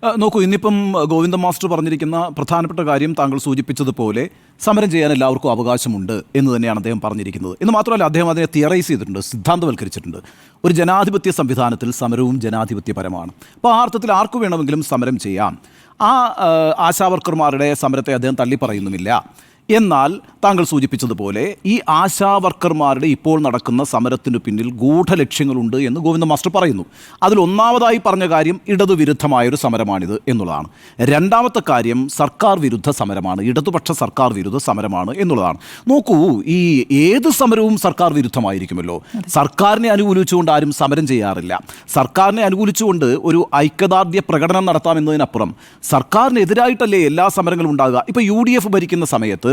നോക്കൂ, ഇന്നിപ്പം ഗോവിന്ദ മാസ്റ്റർ പറഞ്ഞിരിക്കുന്ന പ്രധാനപ്പെട്ട കാര്യം താങ്കൾ സൂചിപ്പിച്ചതുപോലെ സമരം ചെയ്യാൻ എല്ലാവർക്കും അവകാശമുണ്ട് എന്ന് തന്നെയാണ് അദ്ദേഹം പറഞ്ഞിരിക്കുന്നത്. എന്ന് മാത്രമല്ല, അദ്ദേഹം അതിനെ തിയറൈസ് ചെയ്തിട്ടുണ്ട്, സിദ്ധാന്തവൽക്കരിച്ചിട്ടുണ്ട്. ഒരു ജനാധിപത്യ സംവിധാനത്തിൽ സമരവും ജനാധിപത്യപരമാണ്. അപ്പോൾ ആ അർത്ഥത്തിൽ ആർക്കു വേണമെങ്കിലും സമരം ചെയ്യാം. ആശാവർക്കർമാരുടെ സമരത്തെ അദ്ദേഹം തള്ളിപ്പറയുന്നുമില്ല. എന്നാൽ താങ്കൾ സൂചിപ്പിച്ചതുപോലെ ഈ ആശാവർക്കർമാരുടെ ഇപ്പോൾ നടക്കുന്ന സമരത്തിനു പിന്നിൽ ഗൂഢലക്ഷ്യങ്ങളുണ്ട് എന്ന് ഗോവിന്ദ മാസ്റ്റർ പറയുന്നു. അതിൽ ഒന്നാമതായി പറഞ്ഞ കാര്യം ഇടതുവിരുദ്ധമായൊരു സമരമാണിത് എന്നുള്ളതാണ്. രണ്ടാമത്തെ കാര്യം സർക്കാർ വിരുദ്ധ സമരമാണ്, ഇടതുപക്ഷ സർക്കാർ വിരുദ്ധ സമരമാണ് എന്നുള്ളതാണ്. നോക്കൂ, ഈ ഏത് സമരവും സർക്കാർ വിരുദ്ധമായിരിക്കുമല്ലോ. സർക്കാരിനെ അനുകൂലിച്ചുകൊണ്ട് ആരും സമരം ചെയ്യാറില്ല. സർക്കാരിനെ അനുകൂലിച്ചുകൊണ്ട് ഒരു ഐക്യദാർഢ്യ പ്രകടനം നടത്താമെന്നതിനപ്പുറം സർക്കാരിനെതിരായിട്ടല്ലേ എല്ലാ സമരങ്ങളും ഉണ്ടാകുക. ഇപ്പോൾ UDF ഭരിക്കുന്ന സമയത്ത്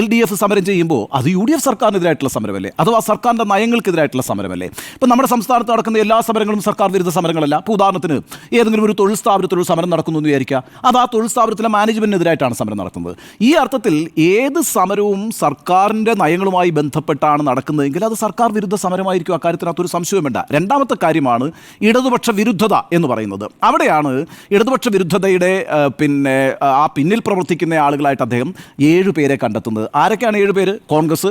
LDF സമരം ചെയ്യുമ്പോൾ അത് UDF സർക്കാരിനെതിരായിട്ടുള്ള സമരമല്ലേ, അഥവാ സർക്കാരിൻ്റെ നയങ്ങൾക്കെതിരായിട്ടുള്ള സമരമല്ലേ. ഇപ്പം നമ്മുടെ സംസ്ഥാനത്ത് നടക്കുന്ന എല്ലാ സമരങ്ങളും സർക്കാർ വിരുദ്ധ സമരങ്ങളല്ല. ഇപ്പോൾ ഉദാഹരണത്തിന് ഏതെങ്കിലും ഒരു തൊഴിൽ സ്ഥാപനത്തിലൊരു സമരം നടക്കുന്നു എന്ന് വിചാരിക്കുക, അത് ആ തൊഴിൽ സ്ഥാപനത്തിലെ മാനേജ്മെൻറ്റിനെതിരായിട്ടാണ് സമരം നടത്തുന്നത്. ഈ അർത്ഥത്തിൽ ഏത് സമരവും സർക്കാരിൻ്റെ നയങ്ങളുമായി ബന്ധപ്പെട്ടാണ് നടക്കുന്നതെങ്കിൽ അത് സർക്കാർ വിരുദ്ധ സമരമായിരിക്കും. അക്കാര്യത്തിനകത്തൊരു സംശയവും വേണ്ട. രണ്ടാമത്തെ കാര്യമാണ് ഇടതുപക്ഷ വിരുദ്ധത എന്ന് പറയുന്നത്. അവിടെയാണ് ഇടതുപക്ഷ വിരുദ്ധതയുടെ ആ പിന്നിൽ പ്രവർത്തിക്കുന്ന ആളുകളായിട്ട് അദ്ദേഹം 7 പേരെ കണ്ടെത്തുന്നത്. ആരൊക്കെയാണ് 7 പേര്? കോൺഗ്രസ്,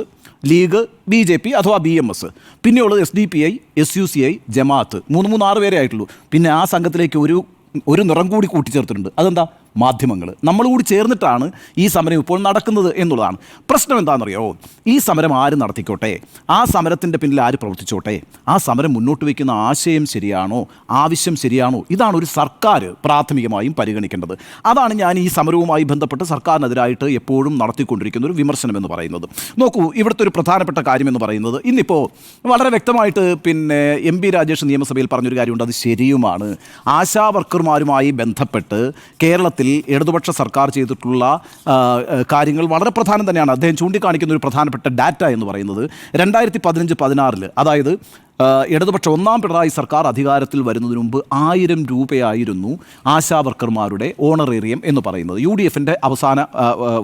ലീഗ്, BJP അഥവാ BMS, പിന്നെയുള്ളത് SDPI, SUCI, ജമാഅത്ത്. 6 പേരെ ആയിട്ടുള്ളൂ. പിന്നെ ആ സംഘത്തിലേക്ക് ഒരു നിറം കൂടി കൂട്ടിച്ചേർത്തിട്ടുണ്ട്. അതെന്താ? മാധ്യമങ്ങൾ. നമ്മൾ കൂടി ചേർന്നിട്ടാണ് ഈ സമരം ഇപ്പോൾ നടക്കുന്നത് എന്നുള്ളതാണ്. പ്രശ്നം എന്താണെന്നറിയോ? ഈ സമരം ആര് നടത്തിക്കോട്ടെ, ആ സമരത്തിൻ്റെ പിന്നിൽ ആര് പ്രവർത്തിച്ചോട്ടെ, ആ സമരം മുന്നോട്ട് വയ്ക്കുന്ന ആശയം ശരിയാണോ, ആവശ്യം ശരിയാണോ, ഇതാണ് ഒരു സർക്കാർ പ്രാഥമികമായും പരിഗണിക്കേണ്ടത്. അതാണ് ഞാൻ ഈ സമരവുമായി ബന്ധപ്പെട്ട് സർക്കാരിനെതിരായിട്ട് എപ്പോഴും നടത്തിക്കൊണ്ടിരിക്കുന്ന ഒരു വിമർശനം എന്ന് പറയുന്നത്. നോക്കൂ, ഇവിടുത്തെ ഒരു പ്രധാനപ്പെട്ട കാര്യം എന്ന് പറയുന്നത് ഇന്നിപ്പോൾ വളരെ വ്യക്തമായിട്ട് MP രാജേഷ് നിയമസഭയിൽ പറഞ്ഞൊരു കാര്യമുണ്ട്, അത് ശരിയുമാണ്. ആശാ വർക്കർമാരുമായി ബന്ധപ്പെട്ട് കേരളത്തിൽ ഇടതുപക്ഷ സർക്കാർ ചെയ്തിട്ടുള്ള കാര്യങ്ങൾ വളരെ പ്രധാനം തന്നെയാണ്. അദ്ദേഹം ചൂണ്ടിക്കാണിക്കുന്ന ഒരു പ്രധാനപ്പെട്ട ഡാറ്റ എന്ന് പറയുന്നത് 2015-16, അതായത് ഇടതുപക്ഷ 1ാം പിണറായി സർക്കാർ അധികാരത്തിൽ വരുന്നതിന് മുമ്പ് 1000 രൂപയായിരുന്നു ആശാവർക്കർമാരുടെ ഓണറേറിയം എന്ന് പറയുന്നത്. UDFൻ്റെ അവസാന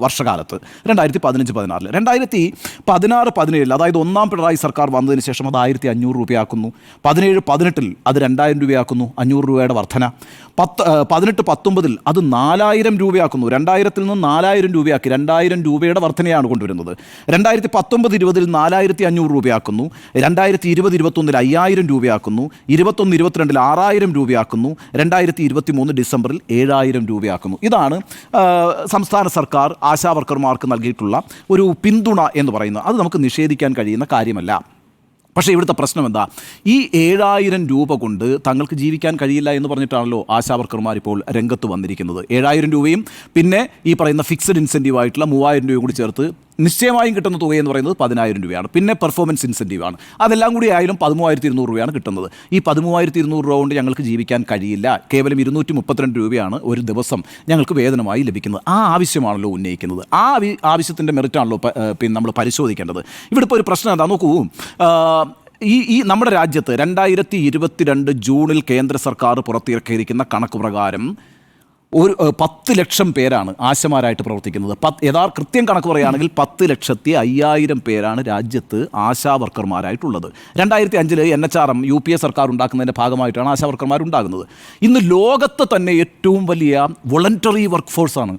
വർഷകാലത്ത് 2015-16. 2016-17, അതായത് 1ാം പിണറായി സർക്കാർ വന്നതിന് ശേഷം അത് 1500 രൂപയാക്കുന്നു. 17-18 അത് 2000 രൂപയാക്കുന്നു, 500 രൂപയുടെ വർധന. 18-19 അത് 4000 രൂപയാക്കുന്നു. 2000-ൽ നിന്ന് 4000 രൂപയാക്കി, 2000 രൂപയുടെ വർധനയാണ് കൊണ്ടുവരുന്നത്. 2019-20 4500 രൂപയാക്കുന്നു. 2020-21 5000 രൂപയാക്കുന്നു. 21-22 6000 രൂപയാക്കുന്നു. 2023 ഡിസംബറിൽ 7000 രൂപയാക്കുന്നു. ഇതാണ് സംസ്ഥാന സർക്കാർ ആശാവർക്കർമാർക്ക് നൽകിയിട്ടുള്ള ഒരു പിന്തുണ എന്ന് പറയുന്നത്. അത് നമുക്ക് നിഷേധിക്കാൻ കഴിയുന്ന കാര്യമല്ല. പക്ഷേ ഇവിടുത്തെ പ്രശ്നം എന്താ? ഈ 7000 രൂപ കൊണ്ട് തങ്ങൾക്ക് ജീവിക്കാൻ കഴിയില്ല എന്ന് പറഞ്ഞിട്ടാണല്ലോ ആശാവർക്കർമാർ ഇപ്പോൾ രംഗത്ത് വന്നിരിക്കുന്നത്. 7000 രൂപയും പിന്നെ ഈ പറയുന്ന ഫിക്സഡ് ഇൻസെൻറ്റീവായിട്ടുള്ള 3000 രൂപയും കൂടി ചേർത്ത് നിശ്ചയമായും കിട്ടുന്ന തുകയെന്ന് പറയുന്നത് 10000 രൂപയാണ്. പിന്നെ പെർഫോമൻസ് ഇൻസെൻറ്റീവാണ്. അതെല്ലാം കൂടി ആയാലും 13200 രൂപയാണ് കിട്ടുന്നത്. ഈ 13200 രൂപ കൊണ്ട് ഞങ്ങൾക്ക് ജീവിക്കാൻ കഴിയില്ല. കേവലം 232 രൂപയാണ് ഒരു ദിവസം ഞങ്ങൾക്ക് വേതനമായി ലഭിക്കുന്നത്. ആ ആവശ്യമാണല്ലോ ഉന്നയിക്കുന്നത്. ആ ആവശ്യത്തിൻ്റെ മെറിറ്റാണല്ലോ നമ്മൾ പരിശോധിക്കേണ്ടത്. ഇവിടെ ഇപ്പോൾ ഒരു പ്രശ്നം എന്താ നോക്കൂ. ഈ നമ്മുടെ രാജ്യത്ത് 2022 ജൂണിൽ കേന്ദ്ര സർക്കാർ പുറത്തിറക്കിയിരിക്കുന്ന കണക്ക് പ്രകാരം 10 ലക്ഷം പേരാണ് ആശമാരായിട്ട് പ്രവർത്തിക്കുന്നത്. കൃത്യം കണക്ക് പറയുകയാണെങ്കിൽ 10,05,000 പേരാണ് രാജ്യത്ത് ആശാ വർക്കർമാരായിട്ടുള്ളത്. 2005 NHRM UPA സർക്കാർ ഉണ്ടാക്കുന്നതിൻ്റെ ഭാഗമായിട്ടാണ് ആശാ വർക്കർമാർ ഉണ്ടാകുന്നത്. ഇന്ന് ലോകത്ത് തന്നെ ഏറ്റവും വലിയ വോളണ്ടറി വർക്ക് ഫോഴ്സാണ്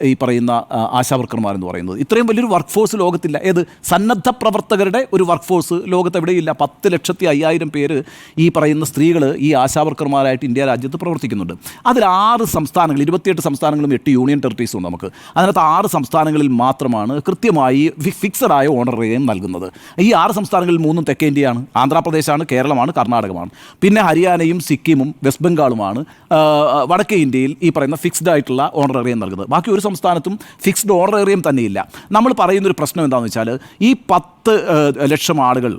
ഈ പറയുന്ന ആശാവർക്കർമാരെന്ന് പറയുന്നത്. ഇത്രയും വലിയൊരു വർക്ക് ഫോഴ്സ് ലോകത്തില്ല. ഏത് സന്നദ്ധ പ്രവർത്തകരുടെ ഒരു വർക്ക് ഫോഴ്സ് ലോകത്ത് എവിടെയില്ല. 10,05,000 പേര് ഈ പറയുന്ന സ്ത്രീകൾ ഈ ആശാവർക്കർമാരായിട്ട് ഇന്ത്യ രാജ്യത്ത് പ്രവർത്തിക്കുന്നുണ്ട്. അതിൽ 6 സംസ്ഥാനങ്ങൾ, 28 സംസ്ഥാനങ്ങളും 8 യൂണിയൻ ടെറിട്ടറീസും ഉണ്ട് നമുക്ക്. അതിനകത്ത് 6 സംസ്ഥാനങ്ങളിൽ മാത്രമാണ് കൃത്യമായി ഫിക്സഡായ ഓണറേറിയം നൽകുന്നത്. ഈ 6 സംസ്ഥാനങ്ങളിൽ 3 തെക്കേ ഇന്ത്യയാണ്. ആന്ധ്രാപ്രദേശാണ്, കേരളമാണ്, കർണാടകമാണ്. പിന്നെ ഹരിയാനയും സിക്കിമും വെസ്റ്റ് ബംഗാളുമാണ് വടക്കേ ഇന്ത്യയിൽ ഈ പറയുന്ന ഫിക്സ്ഡ് ആയിട്ടുള്ള ഓണറേറിയം നൽകുന്നത്. ബാക്കി ഒരു സംസ്ഥാനത്തും ഫിക്സ്ഡ് ഓണറേറിയം തന്നെയില്ല. നമ്മൾ പറയുന്നൊരു പ്രശ്നം എന്താണെന്ന് വെച്ചാൽ ഈ 10 ലക്ഷം ആളുകൾ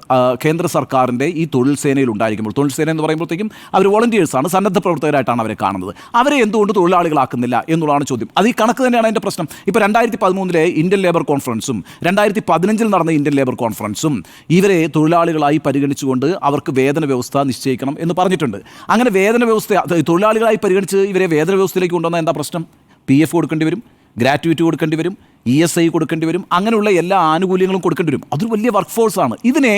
കേന്ദ്ര സർക്കാരിൻ്റെ ഈ തൊഴിൽ സേനയിൽ ഉണ്ടായിരിക്കുമ്പോൾ, തൊഴിൽ സേന എന്ന് പറയുമ്പോഴത്തേക്കും അവർ വോളണ്ടിയേഴ്സാണ്, സന്നദ്ധ പ്രവർത്തകരായിട്ടാണ് അവരെ കാണുന്നത്. അവരെ എന്തുകൊണ്ട് തൊഴിലാളികളാക്കുന്നില്ല എന്നുള്ളതാണ് ചോദ്യം. അത് ഈ കണക്ക് തന്നെയാണ് അതിൻ്റെ പ്രശ്നം. ഇപ്പോൾ 2013 ഇന്ത്യൻ ലേബർ കോൺഫറൻസും 2015 നടന്ന ഇന്ത്യൻ ലേബർ കോൺഫറൻസും ഇവരെ തൊഴിലാളികളായി പരിഗണിച്ചുകൊണ്ട് അവർക്ക് വേതന വ്യവസ്ഥ നിശ്ചയിക്കണം എന്ന് പറഞ്ഞിട്ടുണ്ട്. അങ്ങനെ വേതന വ്യവസ്ഥ തൊഴിലാളികളായി പരിഗണിച്ച് ഇവരെ വേതന വ്യവസ്ഥയിലേക്ക് കൊണ്ടുവന്നാൽ എന്താ പ്രശ്നം? PF കൊടുക്കേണ്ടി വരും, ഗ്രാറ്റുവിറ്റി കൊടുക്കേണ്ടി വരും, ESI കൊടുക്കേണ്ടി വരും, അങ്ങനെയുള്ള എല്ലാ ആനുകൂല്യങ്ങളും കൊടുക്കേണ്ടി വരും. അതൊരു വലിയ വർക്ക് ഫോഴ്സാണ്. ഇതിനെ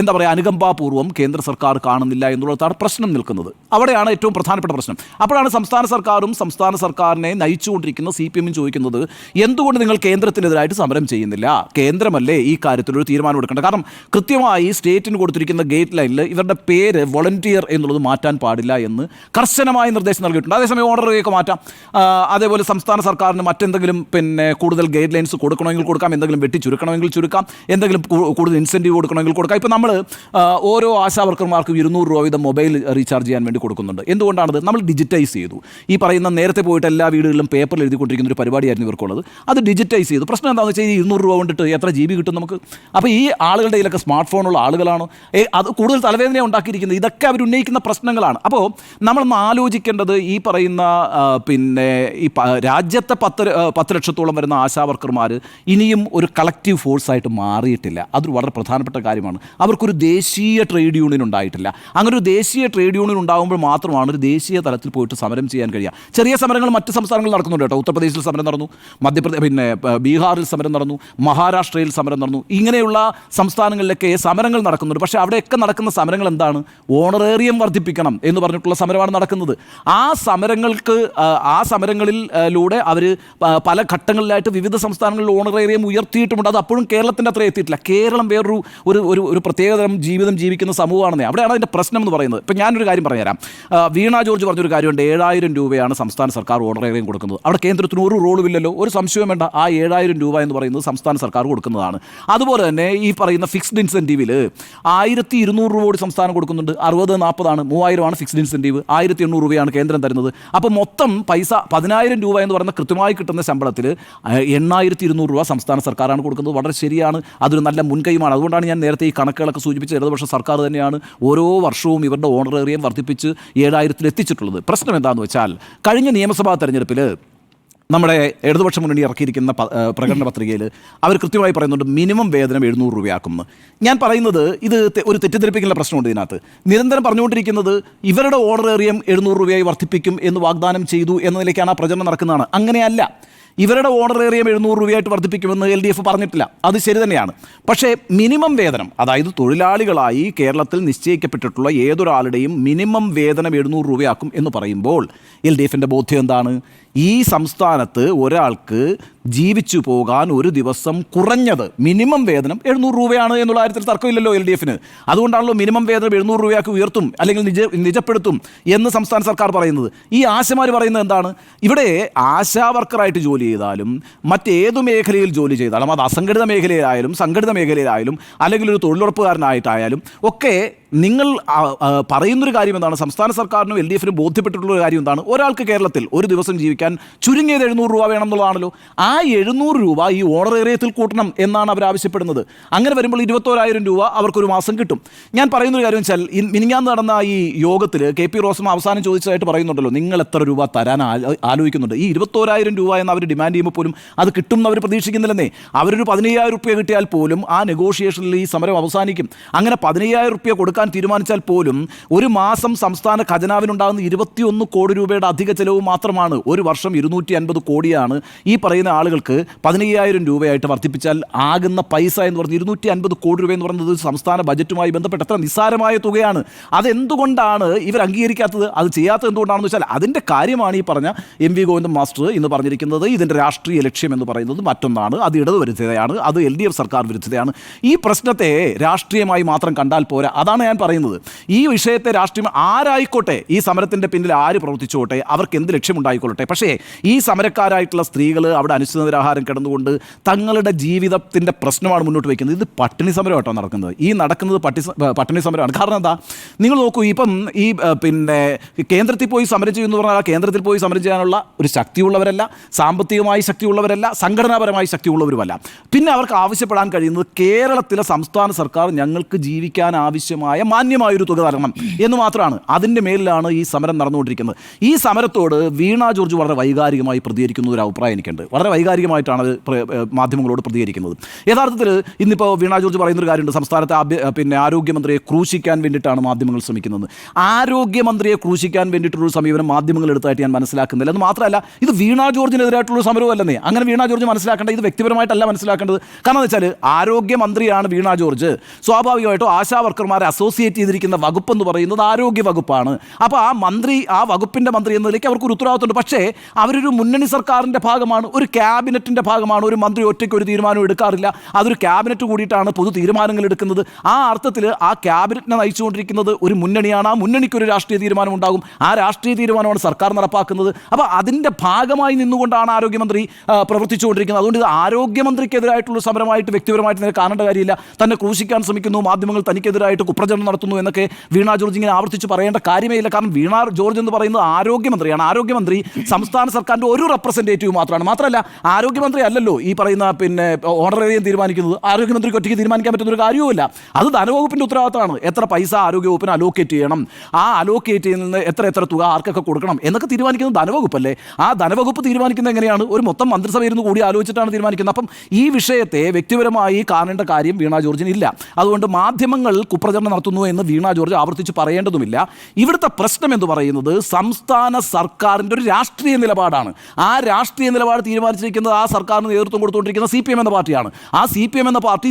എന്താ പറയുക, അനുകമ്പാപൂർവ്വം കേന്ദ്ര സർക്കാർ കാണുന്നില്ല എന്നുള്ളതാണ് പ്രശ്നം നിൽക്കുന്നത്. അവിടെയാണ് ഏറ്റവും പ്രധാനപ്പെട്ട പ്രശ്നം. അപ്പോഴാണ് സംസ്ഥാന സർക്കാരും സംസ്ഥാന സർക്കാരിനെ നയിച്ചുകൊണ്ടിരിക്കുന്ന CPM ചോദിക്കുന്നത്, എന്തുകൊണ്ട് നിങ്ങൾ കേന്ദ്രത്തിനെതിരായിട്ട് സമരം ചെയ്യുന്നില്ല? കേന്ദ്രമല്ലേ ഈ കാര്യത്തിലൊരു തീരുമാനം എടുക്കേണ്ടത്? കാരണം കൃത്യമായി സ്റ്റേറ്റിന് കൊടുത്തിരിക്കുന്ന ഗൈഡ് ലൈനിൽ ഇവരുടെ പേര് വോളണ്ടിയർ എന്നുള്ളത് മാറ്റാൻ പാടില്ല എന്ന് കർശനമായ നിർദ്ദേശം നൽകിയിട്ടുണ്ട്. അതേസമയം ഓർഡറൊക്കെ മാറ്റാം. അതേപോലെ സംസ്ഥാന സർക്കാരിന് മറ്റെന്തെങ്കിലും കൂടുതൽ ഗൈഡ് ലൈൻസ് കൊടുക്കണമെങ്കിൽ കൊടുക്കാം, എന്തെങ്കിലും വെട്ടി ചുരുക്കണമെങ്കിൽ ചുരുക്കാം, എന്തെങ്കിലും കൂടുതൽ ഇൻസെൻറ്റീവ് കൊടുക്കണമെങ്കിൽ കൊടുക്കാം. ഇപ്പോൾ നമ്മൾ ഓരോ ആശാവർക്കർമാർക്കും 200 രൂപ വീതം മൊബൈൽ റീചാർജ് ചെയ്യാൻ വേണ്ടി കൊടുക്കുന്നുണ്ട്. എന്തുകൊണ്ടാണത്? നമ്മൾ ഡിജിറ്റൈസ് ചെയ്തു. ഈ പറയുന്ന നേരത്തെ പോയിട്ട് എല്ലാ വീടുകളിലും പേപ്പറിൽ എഴുതിക്കൊണ്ടിരിക്കുന്ന ഒരു പരിപാടിയായിരുന്നു ഇവർക്കുള്ളത്. അത് ഡിജിറ്റൈസ് ചെയ്തു. പ്രശ്നം എന്താണെന്ന് വെച്ചാൽ ഈ 200 രൂപ കൊണ്ടിട്ട് എത്ര GB കിട്ടും നമുക്ക്? അപ്പോൾ ഈ ആളുകളുടെ ഇതിലൊക്കെ സ്മാർട്ട് ഫോണുള്ള ആളുകളാണോ? അത് കൂടുതൽ തലവേദന ഉണ്ടാക്കിയിരിക്കുന്നത്. ഇതൊക്കെ അവർ ഉന്നയിക്കുന്ന പ്രശ്നങ്ങളാണ്. അപ്പോൾ നമ്മളൊന്ന് ആലോചിക്കേണ്ടത്, ഈ പറയുന്ന ഈ രാജ്യത്തെ 10 ലക്ഷത്തോളം വരുന്ന ആശാവർക്കർമാർ ഇനിയും ഒരു കളക്റ്റീവ് ഫോഴ്സായിട്ട് മാറിയിട്ടില്ല. അതൊരു വളരെ പ്രധാനപ്പെട്ട കാര്യമാണ്. അവർക്കൊരു ദേശീയ ട്രേഡ് യൂണിയൻ ഉണ്ടായിട്ടില്ല. അങ്ങനെ ഒരു ദേശീയ ട്രേഡ് യൂണിയൻ ഉണ്ടാകുമ്പോൾ മാത്രമാണ് ഒരു ദേശീയ തലത്തിൽ പോയിട്ട് സമരം ചെയ്യാൻ കഴിയുക. ചെറിയ സമരങ്ങൾ മറ്റ് സംസ്ഥാനങ്ങളിൽ നടക്കുന്നുണ്ട് കേട്ടോ. ഉത്തർപ്രദേശിൽ സമരം നടന്നു, ബീഹാറിൽ സമരം നടന്നു, മഹാരാഷ്ട്രയിൽ സമരം നടന്നു. ഇങ്ങനെയുള്ള സംസ്ഥാനങ്ങളിലൊക്കെ സമരങ്ങൾ നടക്കുന്നുണ്ട്. പക്ഷേ അവിടെയൊക്കെ നടക്കുന്ന സമരങ്ങൾ എന്താണ്? ഓണറേറിയം വർദ്ധിപ്പിക്കണം എന്ന് പറഞ്ഞിട്ടുള്ള സമരമാണ് നടക്കുന്നത്. ആ സമരങ്ങളിലൂടെ അവർ പല ഘട്ടങ്ങളിലായിട്ട് വിവിധ സംസ്ഥാനങ്ങളിൽ ഓണറേറിയം ഉയർത്തിയിട്ടുമുണ്ട്. അത് അപ്പോഴും കേരളത്തിൻ്റെ അത്ര എത്തിയിട്ടില്ല. കേരളം വേറൊരു ഒരു പ്രത്യേകതരം ജീവിതം ജീവിക്കുന്ന സമൂഹമാണെന്നേ. അവിടെയാണ് അതിൻ്റെ പ്രശ്നം എന്ന് പറയുന്നത്. ഇപ്പം ഞാനൊരു കാര്യം പറഞ്ഞുതരാം. വീണ ജോർജ് പറഞ്ഞൊരു കാര്യമുണ്ട്. 7000 രൂപയാണ് സംസ്ഥാന സർക്കാർ ഓണറേറിയം കൊടുക്കുന്നത്. അവിടെ കേന്ദ്രത്തിന് ഒരു റോളുമില്ലല്ലോ, ഒരു സംശയവും വേണ്ട. ആ 7000 രൂപ എന്ന് പറയുന്നത് സംസ്ഥാന സർക്കാർ കൊടുക്കുന്നതാണ്. അതുപോലെ തന്നെ ഈ പറയുന്ന ഫിക്സ്ഡ് ഇൻസെൻറ്റീവിൽ 1200 രൂപ കൂടി സംസ്ഥാനം കൊടുക്കുന്നുണ്ട്. 60-40 ആണ്, 3000 ഫിക്സ്ഡ് ഇൻസെൻറ്റീവ്, 1800 രൂപയാണ് കേന്ദ്രം തരുന്നത്. അപ്പോൾ മൊത്തം പൈസ 10000 രൂപ എന്ന് പറയുന്ന കൃത്യമായി കിട്ടുന്ന ശമ്പളത്തിൽ 8200 രൂപ സംസ്ഥാന സർക്കാരാണ് കൊടുക്കുന്നത്. വളരെ ശരിയാണ്, അതൊരു നല്ല മുൻകൈമാണ്. അതുകൊണ്ടാണ് ഞാൻ നേരത്തെ ഈ കണക്കുകളൊക്കെ സൂചിപ്പിച്ച ഇടതുപക്ഷ സർക്കാർ തന്നെയാണ് ഓരോ വർഷവും ഇവരുടെ ഓണറേറിയം വർദ്ധിപ്പിച്ച് 7000 എത്തിച്ചിട്ടുള്ളത്. പ്രശ്നം എന്താണെന്ന് വെച്ചാൽ, കഴിഞ്ഞ നിയമസഭാ തെരഞ്ഞെടുപ്പിൽ നമ്മുടെ ഇടതുപക്ഷ മുന്നണി ഇറക്കിയിരിക്കുന്ന പ്രകടന പത്രികയിൽ അവർ കൃത്യമായി പറയുന്നുണ്ട് മിനിമം വേതനം 700 രൂപയാക്കുമെന്ന്. ഞാൻ പറയുന്നത് ഇത് ഒരു തെറ്റിദ്ധരിപ്പിക്കുന്ന പ്രശ്നമുണ്ട് ഇതിനകത്ത്. നിരന്തരം പറഞ്ഞുകൊണ്ടിരിക്കുന്നത് ഇവരുടെ ഓണറേറിയം 700 രൂപയായി വർദ്ധിപ്പിക്കും എന്ന് വാഗ്ദാനം ചെയ്തു എന്ന നിലയ്ക്കാണ് ആ പ്രചരണം നടക്കുന്നതാണ്. അങ്ങനെയല്ല. ഇവരുടെ ഓണറേറിയം 700 രൂപയായിട്ട് വർദ്ധിപ്പിക്കുമെന്ന് LDF പറഞ്ഞിട്ടില്ല. അത് ശരി തന്നെയാണ്. പക്ഷേ മിനിമം വേതനം, അതായത് തൊഴിലാളികളായി കേരളത്തിൽ നിശ്ചയിക്കപ്പെട്ടിട്ടുള്ള ഏതൊരാളുടെയും മിനിമം വേതനം 700 രൂപയാക്കും എന്ന് പറയുമ്പോൾ LDFൻ്റെ ബോധ്യം എന്താണ്? ഈ സംസ്ഥാനത്ത് ഒരാൾക്ക് ജീവിച്ചു പോകാൻ ഒരു ദിവസം കുറഞ്ഞത് മിനിമം വേതനം 700 രൂപയാണ് എന്നുള്ള കാര്യത്തിൽ തർക്കമില്ലല്ലോ LDFന്. അതുകൊണ്ടാണല്ലോ മിനിമം വേതനം 700 രൂപയാക്കി ഉയർത്തും അല്ലെങ്കിൽ നിജപ്പെടുത്തും എന്ന് സംസ്ഥാന സർക്കാർ പറയുന്നത്. ഈ ആശമാർ പറയുന്നത് എന്താണ്? ഇവിടെ ആശാ വർക്കറായിട്ട് ജോലി ചെയ്താലും മറ്റേതു മേഖലയിൽ ജോലി ചെയ്താലും, അത് അസംഘടിത മേഖലയിലായാലും സംഘടിത മേഖലയിലായാലും അല്ലെങ്കിൽ ഒരു തൊഴിലുറപ്പുകാരനായിട്ടായാലും ഒക്കെ നിങ്ങൾ പറയുന്നൊരു കാര്യം എന്താണ്? സംസ്ഥാന സർക്കാരിനും LDFനും ബോധ്യപ്പെട്ടിട്ടുള്ള കാര്യം എന്താണ്? ഒരാൾക്ക് കേരളത്തിൽ ഒരു ദിവസം ജീവിക്കാൻ ചുരുങ്ങിയത് 700 രൂപ വേണം എന്നുള്ളതാണല്ലോ. ആ 700 രൂപ ഈ ഓണറേറിയത്തിൽ കൂട്ടണം എന്നാണ് അവർ ആവശ്യപ്പെടുന്നത്. അങ്ങനെ വരുമ്പോൾ 21000 രൂപ അവർക്കൊരു മാസം കിട്ടും. ഞാൻ പറയുന്നൊരു കാര്യം വെച്ചാൽ, മിനിഞ്ഞാന്ന് നടന്ന ഈ യോഗത്തിൽ KP റോസം അവസാനം ചോദിച്ചതായിട്ട് പറയുന്നുണ്ടല്ലോ, നിങ്ങൾ എത്ര രൂപ തരാൻ ആലോചിക്കുന്നുണ്ട്? ഈ 21000 രൂപ എന്ന് അവർ ഡിമാൻഡ് ചെയ്യുമ്പോൾ പോലും അത് കിട്ടും എന്ന് അവർ പ്രതീക്ഷിക്കുന്നില്ലെന്നേ. അവരൊരു 15000 രൂപ കിട്ടിയാൽ പോലും ആ നെഗോഷിയേഷനിൽ ഈ സമരം അവസാനിക്കും. അങ്ങനെ 15000 രൂപ കൊടുക്കാൻ തീരുമാനിച്ചാൽ പോലും ഒരു മാസം സംസ്ഥാന ഖജനാവിനുണ്ടാകുന്ന 21 കോടി രൂപയുടെ അധിക ചെലവ് മാത്രമാണ്. ഒരു വർഷം 250 കോടിയാണ് ഈ പറയുന്ന ആളുകൾക്ക് 15000 രൂപയായിട്ട് വർദ്ധിപ്പിച്ചാൽ ആകുന്ന പൈസ എന്ന് പറഞ്ഞ് 250 കോടി രൂപ എന്ന് പറയുന്നത് സംസ്ഥാന ബജറ്റുമായി ബന്ധപ്പെട്ട് എത്ര നിസ്സാരമായ തുകയാണ്. അതെന്തുകൊണ്ടാണ് ഇവർ അംഗീകരിക്കാത്തത്? അത് ചെയ്യാത്തത് എന്തുകൊണ്ടാണെന്ന് വെച്ചാൽ അതിൻ്റെ കാര്യമാണ് ഈ പറഞ്ഞ MV ഗോവിന്ദൻ മാസ്റ്റർ ഇന്ന് പറഞ്ഞിരിക്കുന്നത്. ഇതിൻ്റെ രാഷ്ട്രീയ ലക്ഷ്യം എന്ന് പറയുന്നത് മറ്റൊന്നാണ്. അത് ഇടതു വിരുദ്ധതയാണ്, അത് LDF സർക്കാർ വിരുദ്ധതയാണ്. ഈ പ്രശ്നത്തെ രാഷ്ട്രീയമായി മാത്രം കണ്ടാൽ പോരാ. അതാണ് ഞാൻ പറയുന്നത്. ഈ വിഷയത്തെ രാഷ്ട്രീയം ആരായിക്കോട്ടെ, ഈ സമരത്തിൻ്റെ പിന്നിൽ ആര് പ്രവർത്തിച്ചോട്ടെ, അവർക്ക് എന്ത് ലക്ഷ്യമുണ്ടായിക്കൊള്ളട്ടെ, പക്ഷേ ഈ സമരക്കാരായിട്ടുള്ള സ്ത്രീകൾ അവിടെ അനിശ്ചിതനിരാഹാരം കിടന്നുകൊണ്ട് തങ്ങളുടെ ജീവിതത്തിൻ്റെ പ്രശ്നമാണ് മുന്നോട്ട് വയ്ക്കുന്നത്. ഇത് പട്ടിണി സമരമായിട്ടോ നടക്കുന്നത്. ഈ നടക്കുന്നത് പട്ടിണി സമരമാണ്. കാരണം എന്താ? നിങ്ങൾ നോക്കൂ, ഇപ്പം ഈ കേന്ദ്രത്തിൽ പോയി സമരം ചെയ്യുമെന്ന് പറഞ്ഞാൽ ആ കേന്ദ്രത്തിൽ പോയി സമരം ചെയ്യാനുള്ള ഒരു ശക്തിയുള്ളവരല്ല, സാമ്പത്തികമായി ശക്തിയുള്ളവരല്ല, സംഘടനാപരമായി ശക്തിയുള്ളവരുമല്ല. പിന്നെ അവർക്ക് ആവശ്യപ്പെടാൻ കഴിയുന്നത് കേരളത്തിലെ സംസ്ഥാന സർക്കാർ ഞങ്ങൾക്ക് ജീവിക്കാൻ ആവശ്യമായ മാന്യമായൊരു തുക തരണം എന്ന് മാത്രമാണ്. അതിൻ്റെ മേലിലാണ് ഈ സമരം നടന്നുകൊണ്ടിരിക്കുന്നത്. ഈ സമരത്തോട് വീണ ജോർജ് വളരെ വൈകാരികമായി പ്രതികരിക്കുന്ന ഒരു അഭിപ്രായം എനിക്കുണ്ട്. വളരെ വൈകാരികമായിട്ടാണ് അത് മാധ്യമങ്ങളോട് പ്രതികരിക്കുന്നത്. യഥാർത്ഥത്തിൽ ഇന്നിപ്പോൾ വീണ ജോർജ് പറയുന്നൊരു കാര്യമുണ്ട്, സംസ്ഥാനത്തെ ആരോഗ്യമന്ത്രിയെ ക്രൂശിക്കാൻ വേണ്ടിയിട്ടാണ് മാധ്യമങ്ങൾ ശ്രമിക്കുന്നത്. ആരോഗ്യമന്ത്രിയെ ക്രൂശിക്കാൻ വേണ്ടിയിട്ടുള്ളൊരു സമീപനം മാധ്യമങ്ങൾ എടുത്തായിട്ട് ഞാൻ മനസ്സിലാക്കുന്നില്ല. എന്ന് മാത്രമല്ല, ഇത് വീണ ജോർജിനെതിരായിട്ടുള്ള സമരമല്ലെന്നേ. അങ്ങനെ വീണ ജോർജ് മനസ്സിലാക്കേണ്ടത്, ഇത് വ്യക്തിപരമായിട്ടല്ല മനസ്സിലാക്കേണ്ടത്. കാരണം എന്ന് വെച്ചാൽ ആരോഗ്യമന്ത്രിയാണ് വീണ ജോർജ്. സ്വാഭാവികമായിട്ടും ആശാ വർക്കർമാരെ അസോസിയേറ്റ് ചെയ്തിരിക്കുന്ന വകുപ്പ് എന്ന് പറയുന്നത് ആരോഗ്യ വകുപ്പാണ്. അപ്പോൾ ആ മന്ത്രി, ആ വകുപ്പിൻ്റെ മന്ത്രി എന്നതിലേക്ക് അവർക്കൊരു ഉത്തരവാദിത്തമുണ്ട്. പക്ഷേ അവരൊരു മുന്നണി സർക്കാരിൻ്റെ ഭാഗമാണ്, ഒരു ക്യാബിനറ്റിൻ്റെ ഭാഗമാണ്. ഒരു മന്ത്രി ഒറ്റയ്ക്ക് ഒരു തീരുമാനം എടുക്കാറില്ല. അതൊരു ക്യാബിനറ്റ് കൂടിയിട്ടാണ് പൊതു തീരുമാനങ്ങൾ എടുക്കുന്നത്. ആ അർത്ഥത്തിൽ ആ ക്യാബിനറ്റിനെ നയിച്ചുകൊണ്ടിരിക്കുന്നത് ഒരു മുന്നണിയാണ്. ആ മുന്നണിക്കൊരു രാഷ്ട്രീയ തീരുമാനം ഉണ്ടാകും. ആ രാഷ്ട്രീയ തീരുമാനമാണ് സർക്കാർ നടപ്പാക്കുന്നത്. അപ്പോൾ അതിൻ്റെ ഭാഗമായി നിന്നുകൊണ്ടാണ് ആരോഗ്യമന്ത്രി പ്രവർത്തിച്ചുകൊണ്ടിരിക്കുന്നത്. അതുകൊണ്ട് ഇത് ആരോഗ്യമന്ത്രിക്കെതിരായിട്ടുള്ള സമരമായിട്ട് വ്യക്തിപരമായിട്ട് നിന്നെ കാണേണ്ട കാര്യമില്ല. തന്നെ ക്രൂശിക്കാൻ ശ്രമിക്കുന്നു, മാധ്യമങ്ങൾ തനിക്കെതിരായിട്ട് കുപ്രചരണം നടത്തുന്നു എന്നൊക്കെ വീണ ജോർജ് ഇങ്ങനെ ആവർത്തിച്ച് പറയേണ്ട കാര്യമേ ഇല്ല. കാരണം വീണ ജോർജ് എന്ന് പറയുന്നത് ആരോഗ്യമന്ത്രിയാണ്. ആരോഗ്യമന്ത്രി സംസ്ഥാന സർക്കാരിൻ്റെ ഒരു റെപ്രസെൻറ്റേറ്റീവ് മാത്രമാണ്. മാത്രമല്ല ആരോഗ്യമന്ത്രി അല്ലല്ലോ ഈ പറയുന്ന ഓണറേറിയം തീരുമാനിക്കുന്നത്. ആരോഗ്യമന്ത്രിക്ക് ഒറ്റയ്ക്ക് തീരുമാനിക്കാൻ പറ്റുന്ന ഒരു കാര്യവുമില്ല. അത് ധനവകുപ്പിൻ്റെ ഉത്തരവാദിത്തമാണ്. എത്ര പൈസ ആരോഗ്യവകുപ്പിന് അലോക്കേറ്റ് ചെയ്യണം, ആ അലോക്കേറ്റ് ചെയ്യുന്നത് എത്ര തുക ആർക്കൊക്കെ കൊടുക്കണം എന്നൊക്കെ തീരുമാനിക്കുന്നത് ധനവകുപ്പല്ലേ. ആ ധനവകുപ്പ് തീരുമാനിക്കുന്നത് എങ്ങനെയാണ്? ഒരു മൊത്തം മന്ത്രിസഭയിരുന്ന് കൂടി ആലോചിച്ചിട്ടാണ് തീരുമാനിക്കുന്നത്. അപ്പം ഈ വിഷയത്തെ വ്യക്തിപരമായി കാണേണ്ട കാര്യം വീണ ജോർജിന് ഇല്ല. അതുകൊണ്ട് മാധ്യമങ്ങൾ കുപ്രചരണം നടത്തുന്നു എന്ന് വീണ ജോർജ് ആവർത്തിച്ച് പറയേണ്ടതുമില്ല. ഇവിടുത്തെ പ്രശ്നം എന്ന് പറയുന്നത് സംസ്ഥാന സർക്കാരിൻ്റെ ഒരു രാഷ്ട്രീയ നിലപാടാണ്. ആ രാഷ്ട്രീയ നിലപാട് തീരുമാനിച്ചിരിക്കുന്നത് ആ സർക്കാരിന് നേതൃത്വം കൊടുത്തുകൊണ്ടിരിക്കുന്ന CPM എന്ന പാർട്ടിയാണ്. ആ CPM എന്ന പാർട്ടി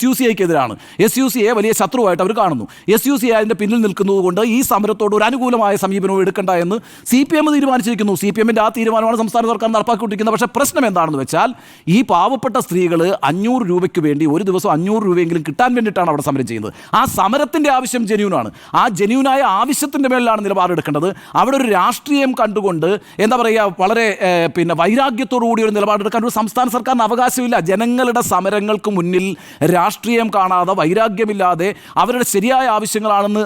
SUCIക്കെതിരാണ്. SUCIയെ വലിയ ശത്രുവായിട്ട് അവർ കാണുന്നു. SUCI അതിൻ്റെ പിന്നിൽ നിൽക്കുന്നത് കൊണ്ട് ഈ സമരത്തോട് ഒരു അനുകൂലമായ സമീപനവും എടുക്കണ്ട എന്ന് CPM തീരുമാനിച്ചിരിക്കുന്നു. CPMൻ്റെ ആ തീരുമാനമാണ് സംസ്ഥാന സർക്കാർ നടപ്പാക്കിക്കൊണ്ടിരിക്കുന്നത്. പക്ഷേ പ്രശ്നം എന്താണെന്ന് വെച്ചാൽ ഈ പാവപ്പെട്ട സ്ത്രീകൾ 500 രൂപയ്ക്ക് വേണ്ടി ഒരു ദിവസം 500 രൂപയെങ്കിലും കിട്ടാൻ വേണ്ടിയിട്ടാണ് അവിടെ സമരം ചെയ്യുന്നത്. ആ സമരത്തിൻ്റെ ആവശ്യം ജെന്യൂനാണ്. ആ ജെന്യൂനായ ആവശ്യത്തിൻ്റെ മേലിലാണ് നിലപാടെടുക്കേണ്ടത്. അവിടെ ഒരു രാഷ്ട്രീയം കണ്ടുകൊണ്ട് എന്താ പറയുക, വളരെ വൈരാഗ്യത്തോടു കൂടി ഒരു നിലപാടെടുക്കാൻ ഒരു സംസ്ഥാന സർക്കാരിന് അവകാശമില്ല. ജനങ്ങളുടെ സമരങ്ങൾക്ക് മുന്നിൽ രാഷ്ട്രീയം കാണാതെ വൈരാഗ്യമില്ലാതെ അവരുടെ ശരിയായ ആവശ്യങ്ങളാണെന്ന്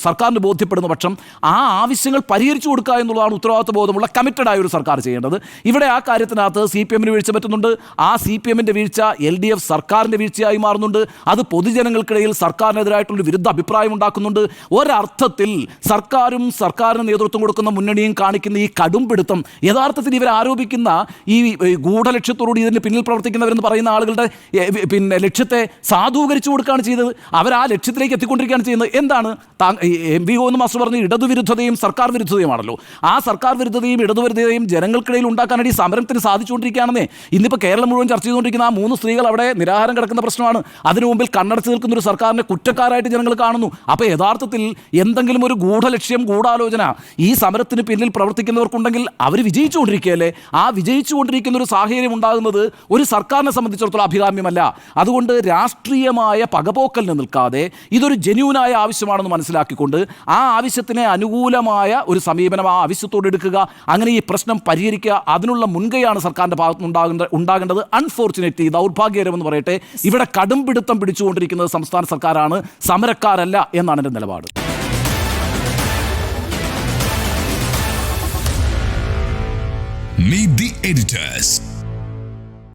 സർക്കാരിന് ബോധ്യപ്പെടുന്ന പക്ഷം ആ ആവശ്യങ്ങൾ പരിഹരിച്ചു കൊടുക്കുക എന്നുള്ളതാണ് ഉത്തരവാദിത്വ ബോധമുള്ള കമ്മിറ്റഡ് ആയ ഒരു സർക്കാർ ചെയ്യേണ്ടത്. ഇവിടെ ആ കാര്യത്തിനകത്ത് CPMന് വീഴ്ച പറ്റുന്നുണ്ട്. ആ CPMൻ്റെ വീഴ്ച LDF സർക്കാരിൻ്റെ വീഴ്ചയായി മാറുന്നുണ്ട്. അത് പൊതുജനങ്ങൾക്കിടയിൽ സർക്കാരിനെതിരായിട്ടുള്ള വിരുദ്ധ അഭിപ്രായം ഉണ്ടാക്കുന്നുണ്ട്. ഒരർത്ഥത്തിൽ സർക്കാരും സർക്കാരിന് നേതൃത്വം കൊടുക്കുന്ന മുന്നണിയും കാണിക്കുന്ന ഈ കടുംപിടുത്തം യഥാർത്ഥത്തിൽ ഇവർ ആരോപിക്കുന്ന ഈ ഗൂഢലക്ഷ്യത്തോടുകൂടി ഇതിന് പിന്നിൽ പ്രവർത്തിക്കുന്നവരെന്ന് പറയുന്ന ആളുകളുടെ ലക്ഷ്യത്തെ സാധൂകരിച്ചു കൊടുക്കുകയാണ് ചെയ്തത്. അവർ ആ ലക്ഷ്യത്തിലേക്ക് എത്തിക്കൊണ്ടിരിക്കുകയാണ് ചെയ്യുന്നത്. എന്താണ് MV ഗോവിന്ദ മാസ്റ്റർ പറഞ്ഞ ഇടതുവിരുദ്ധതയും സർക്കാർ വിരുദ്ധതയുമാണല്ലോ. ആ സർക്കാർ വിരുദ്ധതയും ഇടതുവിരുദ്ധതയും ജനങ്ങൾക്കിടയിൽ ഉണ്ടാക്കാനായിട്ട് ഈ സമരത്തിന് സാധിച്ചുകൊണ്ടിരിക്കുകയാണെന്നേ. ഇന്നിപ്പോൾ കേരളം മുഴുവൻ ചർച്ച ചെയ്തുകൊണ്ടിരിക്കുന്ന ആ 3 സ്ത്രീകൾ അവിടെ നിരാഹാരം കിടക്കുന്ന പ്രശ്നമാണ്. അതിനു മുമ്പിൽ കണ്ണടച്ച് നിൽക്കുന്ന ഒരു സർക്കാരിനെ കുറ്റക്കാരായിട്ട് ജനങ്ങൾ കാണുന്നു. അപ്പോൾ യഥാർത്ഥത്തിൽ എന്തെങ്കിലും ഒരു ഗൂഢലക്ഷ്യം, ഗൂഢാലോചന ഈ സമരത്തിന് പിന്നിൽ പ്രവർത്തിക്കുന്നവർക്കുണ്ടെങ്കിൽ അവർ വിജയിച്ചുകൊണ്ടിരിക്കുകയല്ലേ. ആ വിജയിച്ചുകൊണ്ടിരിക്കുന്ന ഒരു സാഹചര്യം ഉണ്ടാകുന്നത് ഒരു സർക്കാരിനെ സംബന്ധിച്ചിടത്തോളം അഭികാമ്യമല്ല. അതുകൊണ്ട് രാഷ്ട്രീയമായ പകപോക്കലിന് നിൽക്കാതെ ഇതൊരു ജെന്യൂനായ ആവശ്യമാണെന്ന് മനസ്സിലാക്കിക്കൊണ്ട് ആ ആവശ്യത്തിന് അനുകൂലമായ ഒരു സമീപനം ആ ആവശ്യത്തോട് എടുക്കുക, അങ്ങനെ ഈ പ്രശ്നം പരിഹരിക്കുക, അതിനുള്ള മുൻകൈയാണ് സർക്കാരിൻ്റെ ഭാഗത്തുനിന്ന് ഉണ്ടാകേണ്ടത്. അൺഫോർച്ചുനേറ്റ്ലി, ദൗർഭാഗ്യകരമെന്ന് പറയട്ടെ, ഇവിടെ കടുംപിടുത്തം പിടിച്ചുകൊണ്ടിരിക്കുന്നത് സംസ്ഥാന സർക്കാരാണ്, സമരക്കാരല്ല എന്നാണ് എൻ്റെ നിലപാട്. Meet the editors.